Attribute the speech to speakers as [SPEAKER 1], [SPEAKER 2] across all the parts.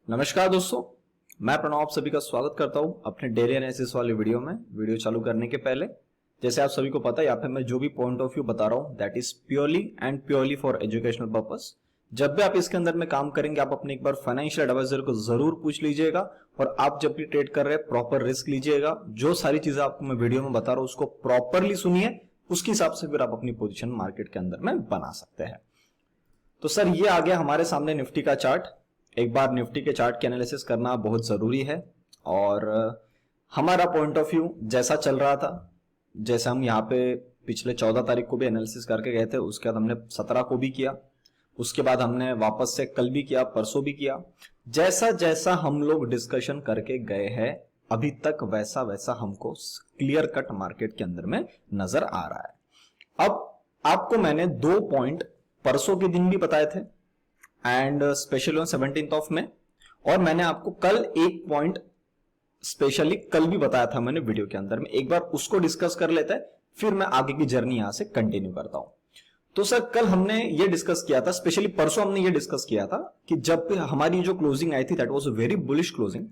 [SPEAKER 1] नमस्कार दोस्तों, मैं प्रणव आप सभी का स्वागत करता हूं अपने डेली एनालिसिस वाली वीडियो में। वीडियो चालू करने के पहले जैसे आप सभी को पता है, यहाँ पे मैं जो भी पॉइंट ऑफ व्यू बता रहा हूं that is purely and purely for educational purpose. जब भी आप इसके अंदर में काम करेंगे, आप अपने एक बार फाइनेंशियल एडवाइजर को जरूर पूछ लीजिएगा और आप जब भी ट्रेड कर रहे हैं प्रॉपर रिस्क लीजिएगा। जो सारी चीजें आपको मैं वीडियो में बता रहा हूं उसको प्रॉपरली सुनिए, उसके हिसाब से फिर आप अपनी पोजिशन मार्केट के अंदर में बना सकते हैं। तो सर ये आ गया हमारे सामने निफ्टी का चार्ट। एक बार निफ्टी के चार्ट की एनालिसिस करना बहुत जरूरी है और हमारा पॉइंट ऑफ व्यू जैसा चल रहा था, जैसे हम यहाँ पे पिछले 14 तारीख को भी एनालिसिस करके गए थे, उसके बाद हमने 17 को भी किया, उसके बाद हमने वापस से कल भी किया, परसों भी किया। जैसा जैसा हम लोग डिस्कशन करके गए हैं अभी तक वैसा वैसा हमको क्लियर कट मार्केट के अंदर में नजर आ रहा है। अब आपको मैंने 2 पॉइंट परसों के दिन भी बताए थे and specially on 17th of में, और मैंने आपको कल एक पॉइंट स्पेशली कल भी बताया था मैंने वीडियो के अंदर में। एक बार उसको डिस्कस कर लेते हैं, फिर मैं आगे की जर्नी यहां से कंटिन्यू करता हूं। तो सर कल हमने ये डिस्कस किया था, स्पेशली परसों हमने ये डिस्कस किया था कि जब हमारी जो क्लोजिंग आई थी that was a very bullish closing,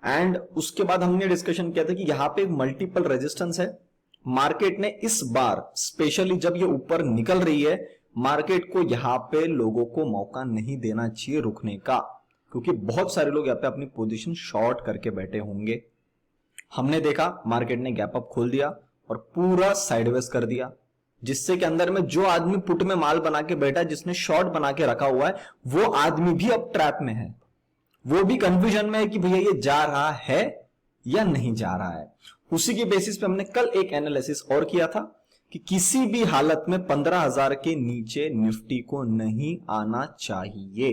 [SPEAKER 1] and उसके बाद हमने डिस्कशन किया था कि यहां पे मल्टीपल रेजिस्टेंस है। मार्केट ने इस बार स्पेशली जब ये ऊपर निकल रही है, मार्केट को यहां पे लोगों को मौका नहीं देना चाहिए रुकने का, क्योंकि बहुत सारे लोग यहां पे अपनी पोजीशन शॉर्ट करके बैठे होंगे। हमने देखा मार्केट ने गैप अप खोल दिया और पूरा साइडवेज कर दिया, जिससे के अंदर में जो आदमी पुट में माल बना के बैठा है, जिसने शॉर्ट बना के रखा हुआ है, वो आदमी भी अब ट्रैप में है। वो भी कंफ्यूजन में है कि भैया ये जा रहा है या नहीं जा रहा है। उसी के बेसिस पे हमने कल एक एनालिसिस और किया था कि किसी भी हालत में 15,000 के नीचे निफ्टी को नहीं आना चाहिए।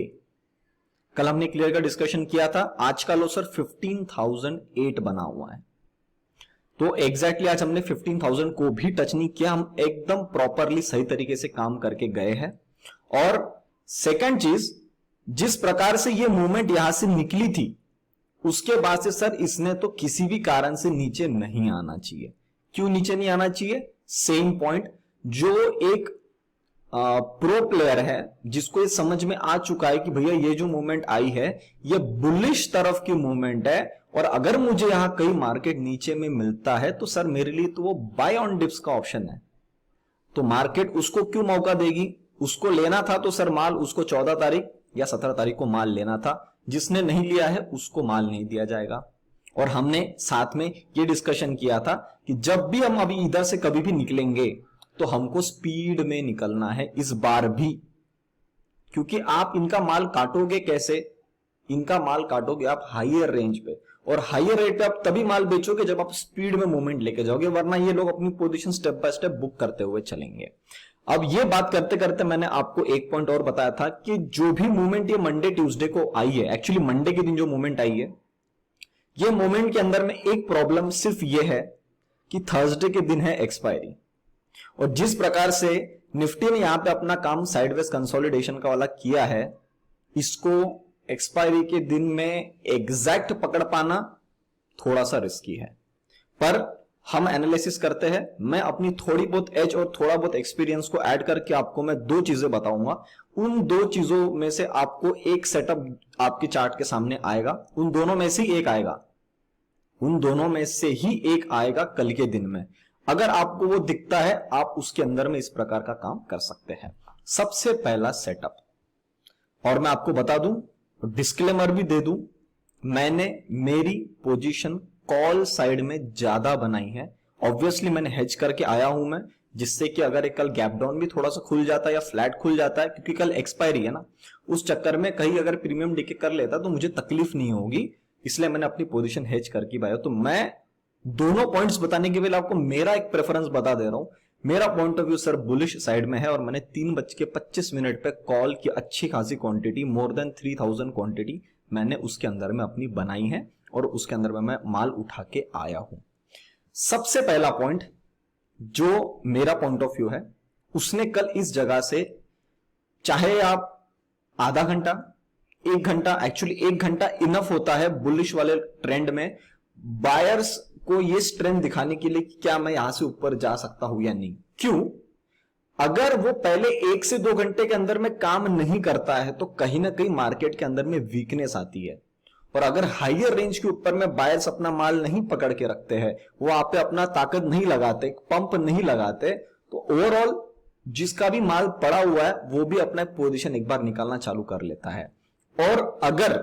[SPEAKER 1] कल हमने क्लियर का डिस्कशन किया था। आज का लो सर 15,008 बना हुआ है, तो एग्जैक्टली आज हमने 15,000 को भी टच नहीं किया। हम एकदम प्रॉपरली सही तरीके से काम करके गए हैं। और सेकंड चीज, जिस प्रकार से ये मूवमेंट यहां से निकली थी उसके बाद से सर इसने तो किसी भी कारण से नीचे नहीं आना चाहिए। क्यों नीचे नहीं आना चाहिए? सेम पॉइंट, जो एक प्रो प्लेयर है जिसको ये समझ में आ चुका है कि भैया ये जो मूवमेंट आई है ये बुलिश तरफ की मूवमेंट है, और अगर मुझे यहां कहीं मार्केट नीचे में मिलता है तो सर मेरे लिए तो वो बाय ऑन डिप्स का ऑप्शन है। तो मार्केट उसको क्यों मौका देगी? उसको लेना था तो सर माल उसको 14 तारीख या 17 तारीख को माल लेना था। जिसने नहीं लिया है उसको माल नहीं दिया जाएगा। और हमने साथ में ये डिस्कशन किया था कि जब भी हम अभी इधर से कभी भी निकलेंगे तो हमको स्पीड में निकलना है इस बार भी, क्योंकि आप इनका माल काटोगे कैसे? इनका माल काटोगे आप हाईयर रेंज पे, और हाईयर रेट पे आप तभी माल बेचोगे जब आप स्पीड में मूवमेंट लेके जाओगे, वरना ये लोग अपनी position step by step book करते हुए चलेंगे। अब ये बात करते करते मैंने आपको एक पॉइंट और बताया था कि जो भी मूवमेंट ये मंडे ट्यूसडे को आई है, एक्चुअली मंडे के दिन जो मूवमेंट आई है, ये मूवमेंट के अंदर में एक प्रॉब्लम सिर्फ ये है कि थर्सडे के दिन है एक्सपायरी, और जिस प्रकार से निफ्टी ने यहां पे अपना काम साइडवेज कंसोलिडेशन का वाला किया है, इसको एक्सपायरी के दिन में एग्जैक्ट पकड़ पाना थोड़ा सा रिस्की है। पर हम एनालिसिस करते हैं। मैं अपनी थोड़ी बहुत एज और थोड़ा बहुत एक्सपीरियंस को ऐड करके आपको मैं 2 चीजें बताऊंगा। उन 2 चीजों में से आपको एक सेटअप आपके चार्ट के सामने आएगा, उन दोनों में से ही एक आएगा, उन दोनों में से ही एक आएगा कल के दिन में। अगर आपको वो दिखता है आप उसके अंदर में इस प्रकार का काम कर सकते हैं। सबसे पहला सेटअप, और मैं आपको बता दूं, डिस्क्लेमर भी दे दूं, मैंने मेरी पोजीशन कॉल साइड में ज्यादा बनाई है। ऑब्वियसली मैंने हेज करके आया हूं मैं, जिससे कि अगर एक कल गैप डाउन भी थोड़ा सा खुल जाता है या फ्लैट खुल जाता है, क्योंकि कल एक्सपायरी है ना, उस चक्कर में कहीं अगर प्रीमियम डीके कर लेता तो मुझे तकलीफ नहीं होगी, इसलिए मैंने अपनी पोजीशन हेज करके पाया। तो मैं दोनों पॉइंट्स बताने के पहले आपको मेरा एक प्रेफरेंस बता दे रहा हूं। मेरा point of view sir bullish side में है, और मैंने 3:25 पे कॉल की अच्छी खासी क्वांटिटी, मोर देन 3000 क्वांटिटी मैंने उसके अंदर में अपनी बनाई है, और उसके अंदर में मैं माल उठा के आया हूं। सबसे पहला पॉइंट जो मेरा पॉइंट ऑफ व्यू है, उसने कल इस जगह से, चाहे आप आधा घंटा 1 घंटा, एक्चुअली 1 घंटा इनफ होता है बुलिश वाले ट्रेंड में बायर्स को ये स्ट्रेंथ दिखाने के लिए कि क्या मैं यहां से ऊपर जा सकता हूं या नहीं। क्यों? अगर वो पहले 1 से 2 घंटे के अंदर में काम नहीं करता है तो कहीं ना कहीं मार्केट के अंदर में वीकनेस आती है। और अगर हायर रेंज के ऊपर में बायर्स अपना माल नहीं पकड़ के रखते हैं, वो आप पे अपना ताकत नहीं लगाते, पंप नहीं लगाते, तो ओवरऑल जिसका भी माल पड़ा हुआ है वो भी अपना पोजीशन एक बार निकालना चालू कर लेता है। और अगर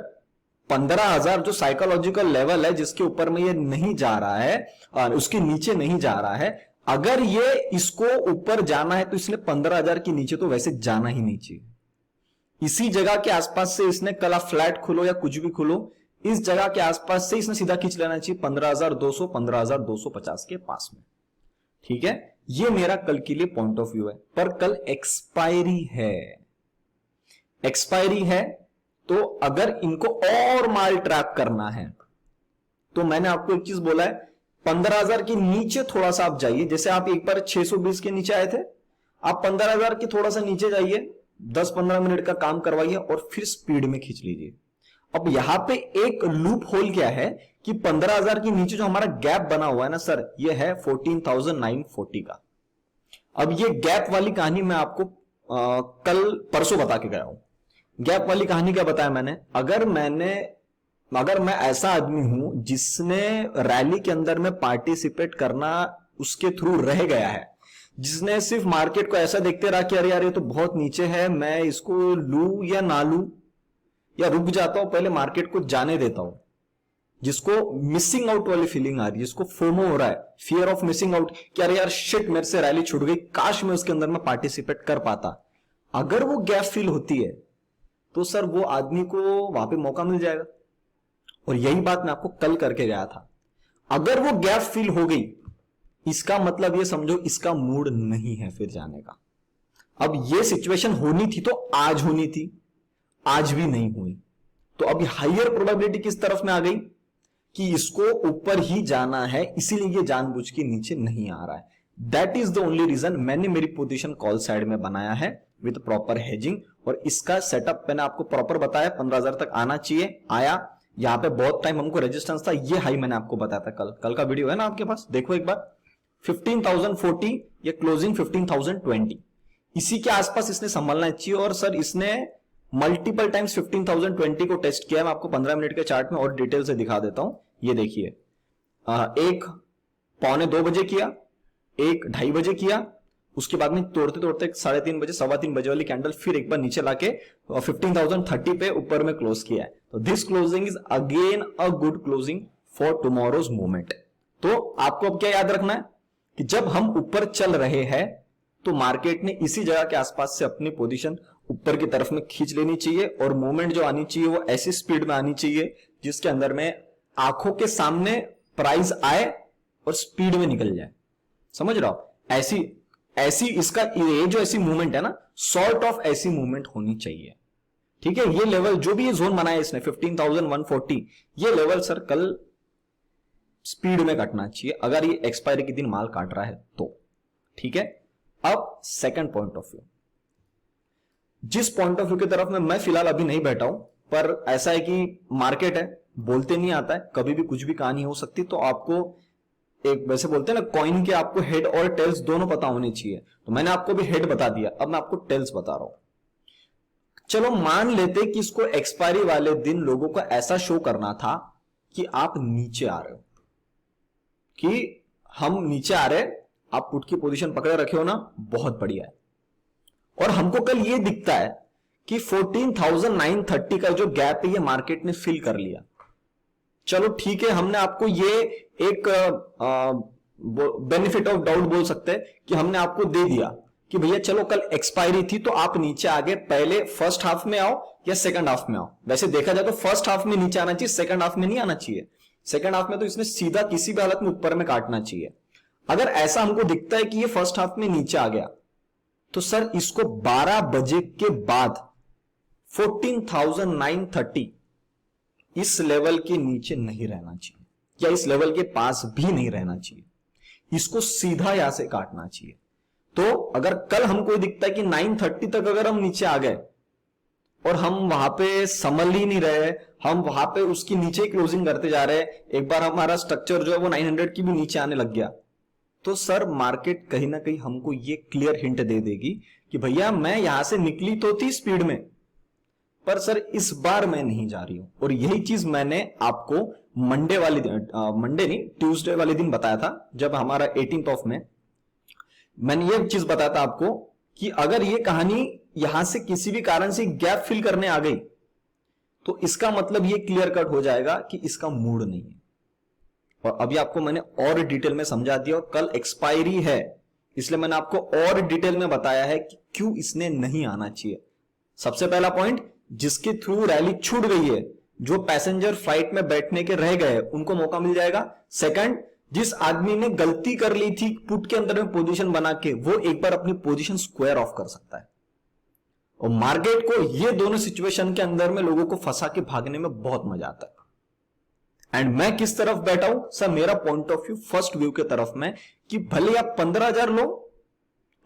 [SPEAKER 1] 15,000 जो साइकोलॉजिकल लेवल है जिसके ऊपर में ये नहीं जा रहा है, उसके नीचे नहीं जा रहा है, अगर ये इसको ऊपर जाना है तो इसने 15,000 के नीचे तो वैसे जाना ही नहीं चाहिए। इसी जगह के आसपास से इसने कल आप फ्लैट खुलो या कुछ भी खुलो, इस जगह के आसपास से इसने सीधा खींच लेना चाहिए 15,200 15,250 के पास में। ठीक है, ये मेरा कल के लिए पॉइंट ऑफ व्यू है। पर कल एक्सपायरी है, एक्सपायरी है, तो अगर इनको और माल ट्रैप करना है तो मैंने आपको एक चीज बोला है, 15,000 के नीचे थोड़ा सा आप जाइए। जैसे आप एक बार 620 के नीचे आए थे, आप 15,000 के थोड़ा सा नीचे जाइए, 10-15 मिनट का काम करवाइए और फिर स्पीड में खींच लीजिए। अब यहां पे एक लूप होल क्या है कि 15,000 के नीचे जो हमारा गैप बना हुआ है ना सर, ये है 14,940 का। अब ये गैप वाली कहानी मैं आपको कल परसों बता के गया हूं। गैप वाली कहानी क्या बताया मैंने, अगर मैं ऐसा आदमी हूं जिसने रैली के अंदर में पार्टिसिपेट करना उसके थ्रू रह गया है, जिसने सिर्फ मार्केट को ऐसा देखते रहा कि अरे यार ये तो बहुत नीचे है, मैं इसको लूं या ना लूं, या रुक जाता हूं, पहले मार्केट को जाने देता हूं, जिसको मिसिंग आउट वाली फीलिंग आ रही है, जिसको फोमो हो रहा है, फियर ऑफ मिसिंग आउट, कि अरे यार शिट मेरे से रैली छूट गई, काश मैं उसके अंदर में पार्टिसिपेट कर पाता। अगर वो गैप फील होती है तो सर वो आदमी को वहां पे मौका मिल जाएगा। और यही बात मैं आपको कल करके गया था। अगर वो गैप फील हो गई, इसका मतलब ये समझो इसका मूड नहीं है फिर जाने का। अब ये सिचुएशन होनी थी तो आज होनी थी, आज भी नहीं हुई, तो अभी हायर प्रोबेबिलिटी किस तरफ में आ गई कि इसको ऊपर ही जाना है, इसीलिए ये जानबूझ के नीचे नहीं आ रहा है। That is the only reason मैंने मेरी पोजीशन कॉल साइड में बनाया है विद प्रॉपर हेजिंग। और इसका सेटअप मैंने आपको प्रॉपर बताया, 15,000 तक आना चाहिए, आया। यहां पे बहुत टाइम हमको रेजिस्टेंस था, ये हाई मैंने आपको बताया था कल का वीडियो है ना आपके पास, देखो एक बार। 15,040 या क्लोजिंग 15,020, इसी के आसपास इसने संभालना चाहिए। और सर इसने मल्टीपल टाइम्स 15,020 को टेस्ट किया, मैं आपको 15 मिनट के चार्ट में और डिटेल से दिखा देता हूं। ये देखिए, एक 1:45 किया, एक 2:30 बजे किया, उसके बाद में तोड़ते तोड़ते 3:30 बजे 3:15 बजे वाली कैंडल फिर एक बार नीचे लाके 15,030 पे ऊपर में क्लोज किया है। तो this closing is again a good closing for tomorrow's movement. तो आपको अब क्या याद रखना है कि जब हम ऊपर चल रहे हैं तो मार्केट ने इसी जगह के आसपास से अपनी पोजीशन ऊपर की तरफ में खींच लेनी चाहिए, और मूवमेंट जो आनी चाहिए वो ऐसी स्पीड में आनी चाहिए जिसके अंदर में आंखों के सामने प्राइस आए और स्पीड में निकल जाए। समझ रहे हो, ऐसी इसका ये जो ऐसी मूवमेंट है ना, सॉर्ट ऑफ ऐसी मूवमेंट होनी चाहिए। ठीक है, ये लेवल जो भी ये जोन बनाया इसने 15,140, ये लेवल सर कल स्पीड में काटना चाहिए अगर ये एक्सपायरी के दिन माल काट रहा है तो। ठीक है, अब सेकंड पॉइंट ऑफ व्यू, जिस पॉइंट ऑफ व्यू की तरफ में मैं फिलहाल अभी नहीं बैठा हूं, पर ऐसा है कि मार्केट है, बोलते नहीं आता है, कभी भी कुछ भी कहानी हो सकती, तो आपको एक वैसे बोलते हैं ना कॉइन के, आपको हेड और टेल्स दोनों पता होने चाहिए। तो मैंने आपको भी हेड बता दिया, अब मैं आपको टेल्स बता रहा हूं। चलो मान लेते कि इसको एक्सपायरी वाले दिन लोगों को ऐसा शो करना था कि आप नीचे आ रहे हो, कि हम नीचे आ रहे, आप पुट की पोजीशन पकड़े रखे हो ना, बहुत बढ़िया है। और हमको कल ये दिखता है कि 14,930 का जो गैप है ये मार्केट ने फिल कर लिया। चलो ठीक है, हमने आपको ये एक बेनिफिट ऑफ डाउट बोल सकते हैं कि हमने आपको दे दिया कि भैया चलो कल एक्सपायरी थी तो आप नीचे आ गए, पहले फर्स्ट हाफ में आओ या सेकंड हाफ में आओ। वैसे देखा जाए तो फर्स्ट हाफ में नीचे आना चाहिए, सेकंड हाफ में नहीं आना चाहिए। सेकंड हाफ में तो इसने सीधा किसी भी हालत में ऊपर में काटना चाहिए। अगर ऐसा हमको दिखता है कि ये फर्स्ट हाफ में नीचे आ गया तो सर इसको 12 बजे के बाद 14,930 इस लेवल के नीचे नहीं रहना चाहिए, या इस लेवल के पास भी नहीं रहना चाहिए, इसको सीधा यहां से काटना चाहिए। तो अगर कल हमको दिखता है कि 930 तक अगर हम नीचे आ गए और हम वहां पे संभल ही नहीं रहे, हम वहां पे उसकी नीचे क्लोजिंग करते जा रहे हैं, एक बार हमारा स्ट्रक्चर जो है वो 900 की भी नीचे आने लग गया, तो सर मार्केट कहीं ना कहीं हमको ये क्लियर हिंट दे देगी कि भैया मैं यहां से निकली तो थी स्पीड में, पर सर इस बार मैं नहीं जा रही हूं। और यही चीज मैंने आपको मंडे वाले दिन, मंडे नहीं ट्यूसडे वाले दिन बताया था, जब हमारा 18th ऑफ में मैंने ये चीज बताया था आपको कि अगर ये कहानी यहां से किसी भी कारण से गैप फिल करने आ गई तो इसका मतलब ये क्लियर कट हो जाएगा कि इसका मूड नहीं है। और अभी आपको मैंने और डिटेल में समझा दिया, और कल एक्सपायरी है इसलिए मैंने आपको और डिटेल में बताया है कि क्यों इसने नहीं आना चाहिए। सबसे पहला पॉइंट, जिसके थ्रू रैली छूट गई है, जो पैसेंजर फ्लाइट में बैठने के रह गए उनको मौका मिल जाएगा। सेकंड, जिस आदमी ने गलती कर ली थी पुट के अंदर में पोजीशन बना के, वो एक बार अपनी पोजीशन स्क्वायर ऑफ कर सकता है। और मार्केट को ये दोनों सिचुएशन के अंदर में लोगों को फंसा के भागने में बहुत मजा आता है। एंड मैं किस तरफ बैठा हूं सर, मेरा point of view first view के तरफ में, कि भले आप 15,000 लो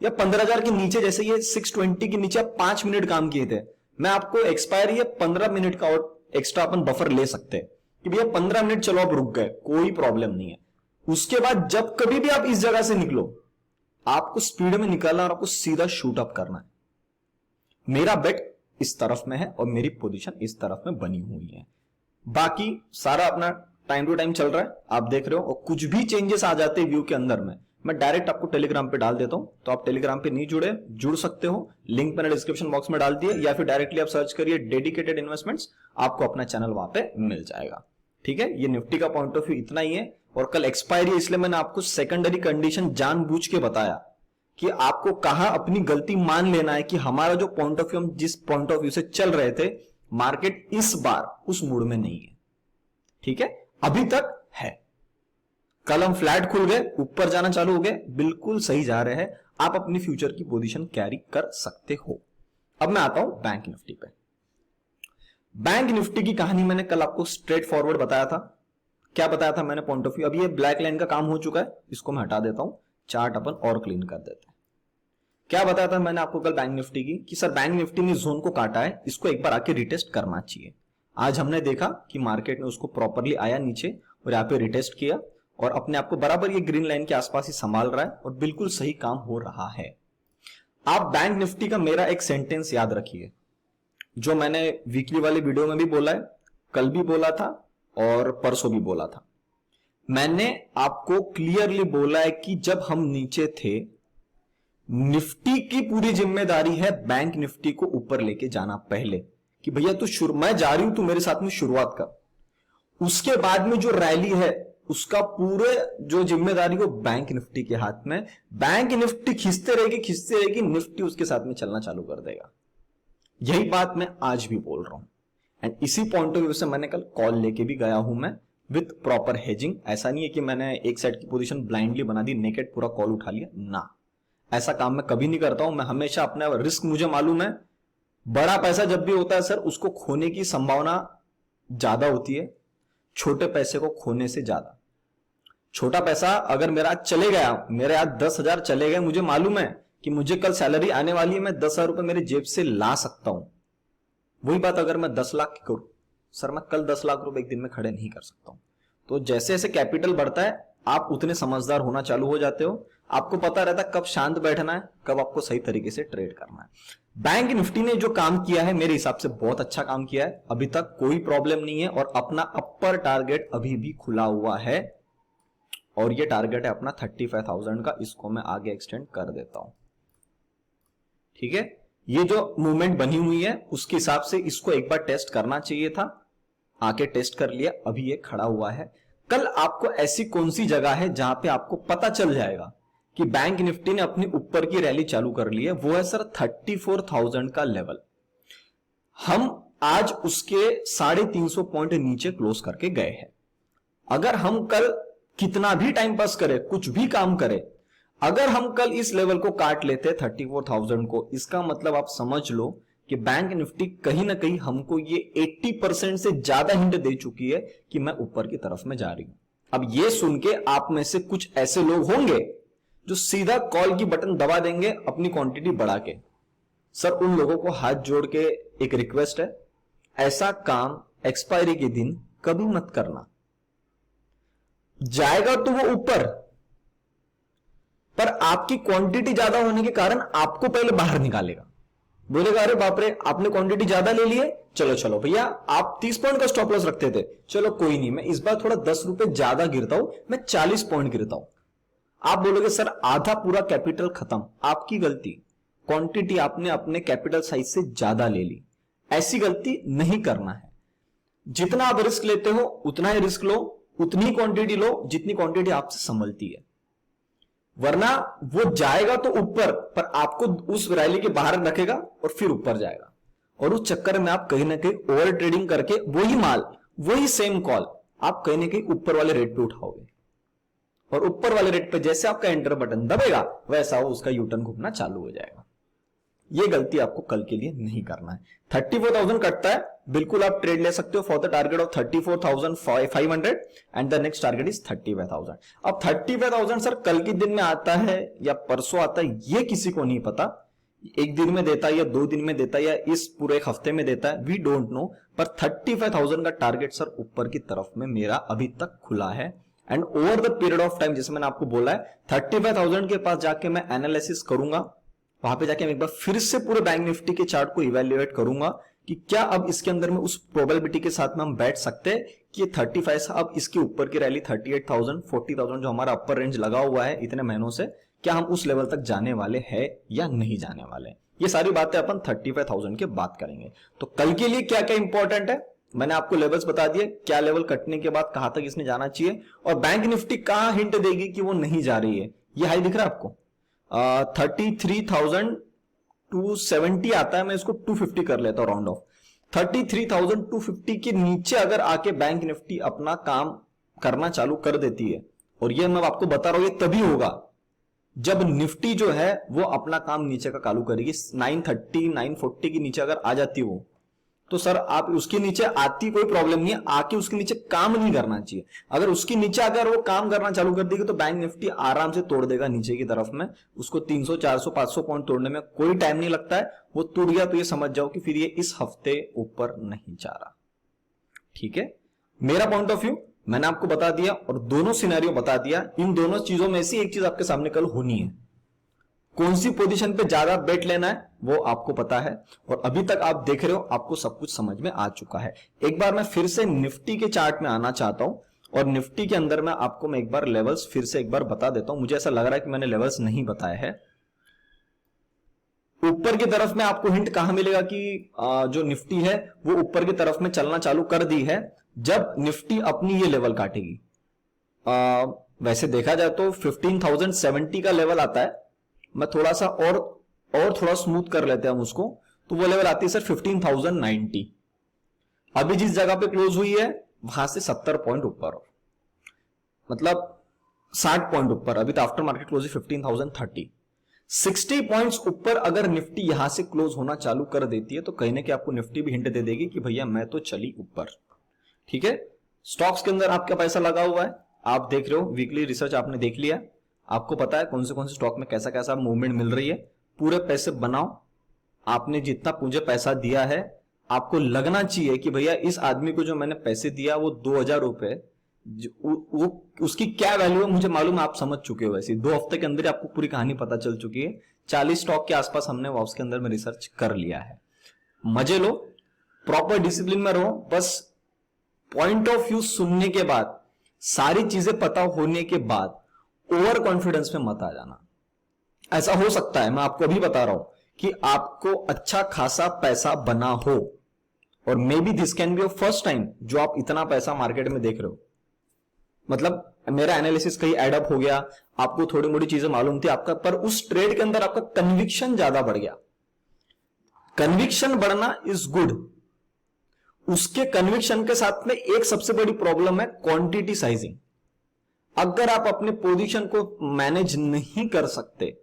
[SPEAKER 1] या 15,000 के नीचे, जैसे ये 620 के नीचे आप 5 मिनट काम किए थे, मैं आपको एक्सपायरी है 15 मिनट का और एक्स्ट्रा अपन बफर ले सकते हैं कि भैया 15 मिनट चलो आप रुक गए, कोई प्रॉब्लम नहीं है। उसके बाद जब कभी भी आप इस जगह से निकलो, आपको स्पीड में निकलना और आपको सीधा शूट अप करना है। मेरा बेट इस तरफ में है और मेरी पोजीशन इस तरफ में बनी हुई है। बाकी सारा अपना टाइम टू टाइम चल रहा है, आप देख रहे हो। और कुछ भी चेंजेस आ जाते हैं व्यू के अंदर में, मैं डायरेक्ट आपको टेलीग्राम पे डाल देता हूं, तो आप टेलीग्राम पे नहीं जुड़ सकते हो, लिंक मैंने डिस्क्रिप्शन बॉक्स में डाल दिया, या फिर डायरेक्टली आप सर्च करिए डेडिकेटेड इन्वेस्टमेंट्स, आपको अपना चैनल वहां पे मिल जाएगा। ठीक है, ये निफ्टी का पॉइंट ऑफ व्यू इतना ही है। और कल एक्सपायरी, इसलिए मैंने आपको सेकेंडरी कंडीशन जानबूझ के बताया कि आपको कहां अपनी गलती मान लेना है, कि हमारा जो पॉइंट ऑफ व्यू, हम जिस पॉइंट ऑफ व्यू से चल रहे थे, मार्केट इस बार उस मूड में नहीं है। ठीक है, अभी तक है। कल हम फ्लैट खुल गए, ऊपर जाना चालू हो गए, बिल्कुल सही जा रहे हैं, आप अपनी फ्यूचर की पोजीशन कैरी कर सकते हो। अब मैं आता हूं बैंक निफ्टी पे। बैंक निफ्टी की कहानी मैंने कल आपको स्ट्रेट फॉरवर्ड बताया था। क्या बताया था मैंने पॉइंट ऑफ व्यू? अभी ये ब्लैक लाइन का काम हो चुका है, इसको मैं हटा देता हूं, चार्ट अपन और क्लीन कर देते हैं। क्या बताया था मैंने आपको कल बैंक निफ्टी की, कि सर बैंक निफ्टी ने जोन को काटा है, इसको एक बार आके रिटेस्ट करना चाहिए। आज हमने देखा कि मार्केट ने उसको प्रॉपरली आया नीचे और यहाँ पे रिटेस्ट किया और अपने आप को बराबर ये ग्रीन लाइन के आसपास ही संभाल रहा है और बिल्कुल सही काम हो रहा है। आप बैंक निफ्टी का मेरा एक सेंटेंस याद रखिए, जो मैंने वीकली वाली वीडियो में भी बोला है, कल भी बोला था और परसों भी बोला था। मैंने आपको क्लियरली बोला है कि जब हम नीचे थे, निफ्टी की पूरी जिम्मेदारी है बैंक निफ्टी को ऊपर लेके जाना पहले, कि भैया तू मैं जा रही हूं, तू मेरे साथ में शुरुआत कर। उसके बाद में जो रैली है उसका पूरे जो जिम्मेदारी वो बैंक निफ्टी के हाथ में। बैंक निफ्टी खींचते रहेगी, निफ्टी उसके साथ में चलना चालू कर देगा। यही बात मैं आज भी बोल रहा हूं। एंड इसी पॉइंट ऑफ व्यू से मैंने कल कॉल लेके भी गया हूं मैं, विथ प्रॉपर हेजिंग। ऐसा नहीं है कि मैंने एक साइड की पोजीशन ब्लाइंडली बना दी, नेकेड पूरा कॉल उठा लिया, ना, ऐसा काम मैं कभी नहीं करता हूं। मैं हमेशा अपना रिस्क, मुझे मालूम है बड़ा पैसा जब भी होता है सर, उसको खोने की संभावना ज्यादा होती है छोटे पैसे को खोने से ज्यादा। छोटा पैसा अगर मेरा चले गया, मेरे आज 10,000 चले गए, मुझे मालूम है कि मुझे कल सैलरी आने वाली है, मैं 10,000 रुपए मेरे जेब से ला सकता हूं। वही बात अगर मैं 10 लाख की करूं, सर मैं कल 10 लाख रुपए एक दिन में खड़े नहीं कर सकता हूं। तो जैसे जैसे कैपिटल बढ़ता है, आप उतने समझदार होना चालू हो जाते हो। आपको पता रहता है कब शांत बैठना है, कब आपको सही तरीके से ट्रेड करना है। बैंक निफ्टी ने जो काम किया है मेरे हिसाब से बहुत अच्छा काम किया है, अभी तक कोई प्रॉब्लम नहीं है और अपना अपर टारगेट अभी भी खुला हुआ है और ये टारगेट है अपना 35,000 का। इसको मैं आगे एक्सटेंड कर देता हूं। ठीक है, ये जो मूवमेंट बनी हुई है उसके हिसाब से इसको एक बार टेस्ट करना चाहिए था, आके टेस्ट कर लिया, अभी ये खड़ा हुआ है। कल आपको ऐसी कौन सी जगह है जहां पे आपको पता चल जाएगा कि बैंक निफ्टी ने अपनी ऊपर की रैली चालू कर ली है, वो है सर 34,000 का लेवल। हम आज उसके 350 पॉइंट नीचे क्लोज करके गए हैं। अगर हम कल कितना भी टाइम पास करें, कुछ भी काम करें, अगर हम कल इस लेवल को काट लेते 34,000 को, इसका मतलब आप समझ लो कि बैंक निफ्टी कहीं ना कहीं हमको ये 80% से ज्यादा हिंट दे चुकी है कि मैं ऊपर की तरफ में जा रही हूं। अब ये सुन के आप में से कुछ ऐसे लोग होंगे जो सीधा कॉल की बटन दबा देंगे अपनी क्वांटिटी बढ़ा के। सर उन लोगों को हाथ जोड़ के एक रिक्वेस्ट है, ऐसा काम एक्सपायरी के दिन कभी मत करना। जाएगा तो वो ऊपर, पर आपकी क्वांटिटी ज्यादा होने के कारण आपको पहले बाहर निकालेगा, बोलेगा अरे बाप रे आपने क्वांटिटी ज्यादा ले लिए, चलो चलो भैया आप 30 पॉइंट का स्टॉप लॉस रखते थे, चलो कोई नहीं मैं इस बार थोड़ा 10 रुपए ज्यादा गिरता हूं, मैं 40 पॉइंट गिरता हूं। आप बोलोगे सर आधा पूरा कैपिटल खत्म, आपकी गलती, क्वांटिटी आपने अपने कैपिटल साइज से ज्यादा ले ली। ऐसी गलती नहीं करना है। जितना आप रिस्क लेते हो उतना ही रिस्क लो, उतनी क्वांटिटी लो जितनी क्वांटिटी आपसे संभलती है, वरना वो जाएगा तो ऊपर, पर आपको उस रैली के बाहर रखेगा और फिर ऊपर जाएगा, और उस चक्कर में आप कहीं ना कहीं ओवर ट्रेडिंग करके वही माल वही सेम कॉल आप कहीं ना कहीं ऊपर वाले रेट पे उठाओगे, और ऊपर वाले रेट पे जैसे आपका एंटर बटन दबेगा वैसा वो उसका यूटर्न घूमना चालू हो जाएगा। ये गलती आपको कल के लिए नहीं करना है। 34,000 कटता है, बिल्कुल आप ट्रेड ले सकते हो for the target of 34,500 and the next target is 35,000। अब 35,000 सर कल के दिन में आता है या परसों आता है ये किसी को नहीं पता, एक दिन में देता है या 2 दिन में देता है या इस पूरे एक हफ्ते में देता है, वी डोंट नो, पर 35,000 का टारगेट सर ऊपर की तरफ में मेरा अभी तक खुला है। And over the period of time जैसे मैंने आपको बोला है 35,000 के पास जाके मैं एनालिसिस करूंगा, वहां पे जाके मैं एक बार फिर से पूरे बैंक निफ्टी के चार्ट को इवेल्युएट करूंगा कि क्या अब इसके अंदर में उस प्रोबेबिलिटी के साथ में हम बैठ सकते हैं कि ये 35 अब इसके ऊपर की रैली 38,000 40,000 जो हमारा अपर रेंज लगा हुआ है इतने महीनों से, क्या हम उस लेवल तक जाने वाले हैं या नहीं जाने वाले। ये सारी बातें अपन 35,000 के बात करेंगे। तो कल के लिए क्या क्या इंपॉर्टेंट है, मैंने आपको लेवल्स बता दिए, क्या लेवल कटने के बाद कहां तक इसने जाना चाहिए, और बैंक निफ्टी कहां हिंट देगी कि वो नहीं जा रही है। ये हाई दिख रहा है आपको 33,270 आता है, मैं इसको 250 कर लेता हूं राउंड ऑफ। 33,250 के नीचे अगर आके बैंक निफ्टी अपना काम करना चालू कर देती है, और ये मैं आपको बता रहा हूं ये तभी होगा जब निफ्टी जो है वो अपना काम नीचे का चालू करेगी। 930 940 के नीचे अगर आ जाती हो तो सर आप उसके नीचे आती कोई प्रॉब्लम नहीं है, आके उसके नीचे काम नहीं करना चाहिए। अगर उसके नीचे अगर वो काम करना चालू कर देगी तो बैंक निफ्टी आराम से तोड़ देगा नीचे की तरफ में, उसको 300 400 500 पॉइंट तोड़ने में कोई टाइम नहीं लगता है। वो टूट गया तो ये समझ जाओ कि फिर ये इस हफ्ते ऊपर नहीं जा रहा। ठीक है, मेरा पॉइंट ऑफ व्यू मैंने आपको बता दिया और दोनों सिनेरियो बता दिया। इन दोनों चीजों में से एक चीज आपके सामने कल होनी है, कौन सी पोजीशन पे ज्यादा बेट लेना है वो आपको पता है, और अभी तक आप देख रहे हो आपको सब कुछ समझ में आ चुका है। एक बार मैं फिर से निफ्टी के चार्ट में आना चाहता हूं, और निफ्टी के अंदर में आपको मैं एक बार लेवल्स फिर से एक बार बता देता हूं। मुझे ऐसा लग रहा है कि मैंने लेवल्स नहीं बताए हैं। ऊपर की तरफ में आपको हिंट कहां मिलेगा कि जो निफ्टी है वो ऊपर की तरफ में चलना चालू कर दी है जब निफ्टी अपनी ये लेवल काटेगी। वैसे देखा जाए तो 15,070 का लेवल आता है, मैं थोड़ा सा और थोड़ा स्मूथ कर लेते हैं हम उसको, तो वो लेवल आती है सर 15,090। अभी जिस जगह पे क्लोज हुई है वहां से 70 पॉइंट ऊपर, मतलब 60 पॉइंट ऊपर। अभी तो आफ्टर मार्केट क्लोज 15,030, 60 पॉइंट्स ऊपर अगर निफ्टी यहां से क्लोज होना चालू कर देती है तो कहीं ना कहीं आपको निफ्टी भी हिंट दे देगी कि भैया मैं तो चली ऊपर। ठीक है, स्टॉक्स के अंदर आपका पैसा लगा हुआ है, आप देख रहे हो, वीकली रिसर्च आपने देख लिया, आपको पता है कौन से स्टॉक में कैसा कैसा मूवमेंट मिल रही है। पूरे पैसे बनाओ, आपने जितना मुझे पैसा दिया है आपको लगना चाहिए कि भैया इस आदमी को जो मैंने पैसे दिया वो 2,000 रुपए वो उसकी क्या वैल्यू है मुझे मालूम है, आप समझ चुके हो। वैसे 2 हफ्ते के अंदर आपको पूरी कहानी पता चल चुकी है। 40 स्टॉक के आसपास हमने वाउस के अंदर में रिसर्च कर लिया है। मजे लो, प्रॉपर डिसिप्लिन में रहो, बस पॉइंट ऑफ व्यू सुनने के बाद, सारी चीजें पता होने के बाद ओवर कॉन्फिडेंस में मत आ जाना। ऐसा हो सकता है, मैं आपको अभी बता रहा हूं कि आपको अच्छा खासा पैसा बना हो, और may be this can be your first time जो आप इतना पैसा मार्केट में देख रहे हो। मतलब मेरा एनालिसिस कहीं एडअप हो गया, आपको थोड़ी मोड़ी चीजें मालूम थी आपका, पर उस ट्रेड के अंदर आपका कन्विक्शन ज्यादा बढ़ गया। कन्विक्शन बढ़ना इज गुड, उसके कन्विक्शन के साथ में एक सबसे बड़ी प्रॉब्लम है क्वांटिटी साइजिंग। अगर आप अपने पोजीशन को मैनेज नहीं कर सकते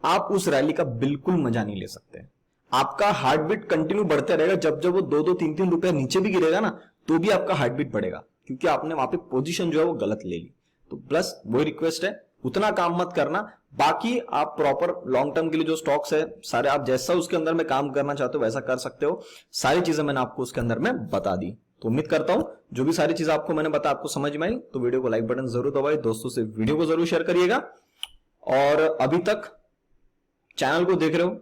[SPEAKER 1] आप उस रैली का बिल्कुल मजा नहीं ले सकते। आपका हार्ट बीट कंटिन्यू बढ़ते रहेगा, जब जब वो 2-2 3-3 रुपए नीचे भी गिरेगा ना तो भी आपका हार्ट बीट बढ़ेगा, क्योंकि आपने वहां पे पोजीशन जो है वो गलत ले ली। तो प्लस वही रिक्वेस्ट है, उतना काम मत करना। बाकी आप प्रॉपर लॉन्ग टर्म के लिए जो स्टॉक्स है सारे आप जैसा उसके अंदर में काम करना चाहते हो वैसा कर सकते हो। सारी चीजें मैंने आपको उसके अंदर में बता दी, तो उम्मीद करता हूं जो भी सारी चीजें आपको मैंने बताया आपको समझ में आई। तो वीडियो को लाइक बटन जरूर दबाइए, दोस्तों से वीडियो को जरूर शेयर करिएगा, और अभी तक चैनल को देख रहे हो,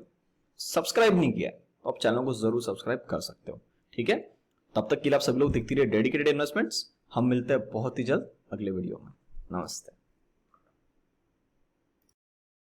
[SPEAKER 1] सब्सक्राइब नहीं किया तो आप चैनल को जरूर सब्सक्राइब कर सकते हो। ठीक है, तब तक के लिए आप सभी लोग देखते रहिए डेडिकेटेड इन्वेस्टमेंट्स। हम मिलते हैं बहुत ही जल्द अगले वीडियो में। नमस्ते।